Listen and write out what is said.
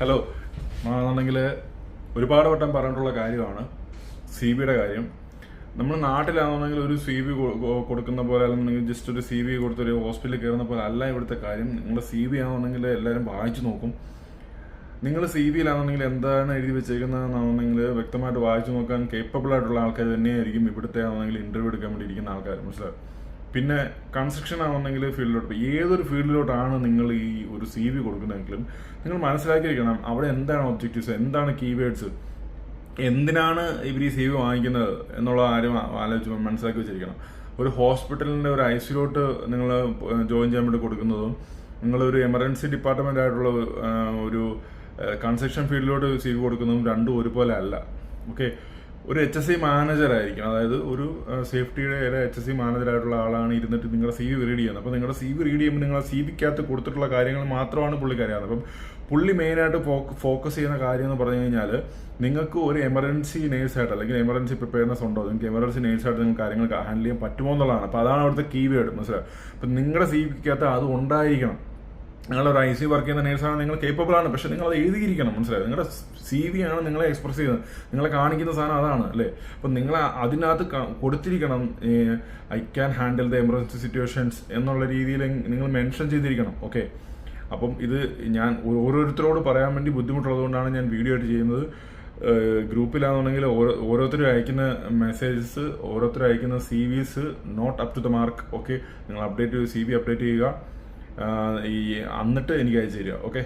Hello ആണെന്നുണ്ടെങ്കിൽ ഒരുപാട് വട്ടം പറഞ്ഞിട്ടുള്ള കാര്യമാണ് CVയുടെ കാര്യം. നമ്മൾ നാട്ടിലാണെന്നുണ്ടെങ്കിൽ ഒരു CV കൊടുക്കുന്ന പോലെ അല്ലെന്നുണ്ടെങ്കിൽ ജസ്റ്റ് ഒരു CV കൊടുത്തൊരു ഹോസ്പിറ്റലിൽ കയറുന്ന പോലെ അല്ല ഇവിടുത്തെ കാര്യം. നിങ്ങളുടെ CV ആണെന്നുണ്ടെങ്കിൽ എല്ലാവരും വായിച്ചു നോക്കും. നിങ്ങൾ CVയിലാണെന്നുണ്ടെങ്കിൽ എന്താണ് എഴുതി വെച്ചേക്കുന്നതെന്നാണെന്നുണ്ടെങ്കിൽ വ്യക്തമായിട്ട് വായിച്ചു നോക്കാൻ കേപ്പബിൾ ആയിട്ടുള്ള ആൾക്കാർ തന്നെയായിരിക്കും ഇവിടുത്തെ ആണെന്നെങ്കിൽ ഇന്റർവ്യൂ എടുക്കാൻ വേണ്ടി ഇരിക്കുന്ന ആൾക്കാർ, മനസ്സിലാവും. പിന്നെ കൺസ്ട്രക്ഷൻ ആണെന്നെങ്കിൽ ഫീൽഡിലോട്ട് ഏതൊരു ഫീൽഡിലോട്ടാണ് നിങ്ങൾ ഈ ഒരു CV കൊടുക്കുന്നതെങ്കിലും നിങ്ങൾ മനസ്സിലാക്കിയിരിക്കണം അവിടെ എന്താണ് ഒബ്ജക്റ്റീവ്സ്, എന്താണ് കീവേഡ്സ്, എന്തിനാണ് ഇവർ ഈ CV വാങ്ങിക്കുന്നത് എന്നുള്ള കാര്യം ആലോചിച്ച് മനസ്സിലാക്കി വെച്ചിരിക്കണം. ഒരു ഹോസ്പിറ്റലിൻ്റെ ഒരു ICUലോട്ട് നിങ്ങൾ ജോയിൻ ചെയ്യാൻ വേണ്ടി കൊടുക്കുന്നതും നിങ്ങളൊരു എമർജൻസി ഡിപ്പാർട്ട്മെൻ്റ് ആയിട്ടുള്ള ഒരു കൺസ്ട്രക്ഷൻ ഫീൽഡിലോട്ട് CV കൊടുക്കുന്നതും രണ്ടും ഒരുപോലെ അല്ല. ഓക്കെ, ഒരു HSE മാനേജർ ആയിരിക്കും, അതായത് ഒരു സേഫ്റ്റിയുടെ HSE മാനേജറായിട്ടുള്ള ആളാണ് ഇരുന്നിട്ട് നിങ്ങളുടെ CV റീഡ് ചെയ്യുന്നത്. അപ്പോൾ നിങ്ങളുടെ CV റീഡ് ചെയ്യുമ്പോൾ നിങ്ങൾ CVക്കകത്ത് കൊടുത്തിട്ടുള്ള കാര്യങ്ങൾ മാത്രമാണ് പുള്ളിക്ക് അറിയാവുന്നത്. അപ്പം പുള്ളി മെയിനായിട്ട് ഫോക്കസ് ചെയ്യുന്ന കാര്യം എന്ന് പറഞ്ഞു കഴിഞ്ഞാൽ നിങ്ങൾക്ക് ഒരു എമർജൻസി നേഴ്സായിട്ട് അല്ലെങ്കിൽ എമർജൻസി പ്രിപ്പയർനെസ് ഉണ്ടോ, നിങ്ങൾക്ക് എമർജൻസി നേഴ്സായിട്ട് നിങ്ങൾക്ക് കാര്യങ്ങൾ ഹാൻഡിൽ ചെയ്യാൻ പറ്റുമോ എന്നുള്ളതാണ്. അപ്പോൾ അതാണ് അവിടുത്തെ കീവേഡ്, മനസ്സിലാവും. അപ്പം നിങ്ങളുടെ CVക്കകത്ത് അത് ഉണ്ടായിരിക്കണം. നിങ്ങളൊരു ICU വർക്ക് ചെയ്യുന്ന നേഴ്സാണ്, നിങ്ങൾ കേപ്പബിൾ ആണ്, പക്ഷെ നിങ്ങൾ അത് എഴുതിയിരിക്കണം, മനസ്സിലായി. നിങ്ങളുടെ CV ആണ് നിങ്ങളെ എക്സ്പ്രസ് ചെയ്യുന്നത്, നിങ്ങളെ കാണിക്കുന്ന സാധനം അതാണ് അല്ലേ. അപ്പം നിങ്ങൾ അതിനകത്ത് കൊടുത്തിരിക്കണം I can handle the emergency situations എന്നുള്ള രീതിയിൽ നിങ്ങൾ മെൻഷൻ ചെയ്തിരിക്കണം. ഓക്കെ, അപ്പം ഇത് ഞാൻ ഓരോരുത്തരോട് പറയാൻ വേണ്ടി ബുദ്ധിമുട്ടുള്ളതുകൊണ്ടാണ് ഞാൻ വീഡിയോ ആയിട്ട് ചെയ്യുന്നത്. ഗ്രൂപ്പിലാണെന്നുണ്ടെങ്കിൽ ഓരോരുത്തരും അയക്കുന്ന മെസ്സേജസ്, ഓരോരുത്തരും അയക്കുന്ന CVs not up to the mark. Okay, നിങ്ങൾ CV അപ്ഡേറ്റ് ചെയ്യുക, എന്നിട്ട് എനിക്ക് അയച്ചു തരിക. ഓക്കെ.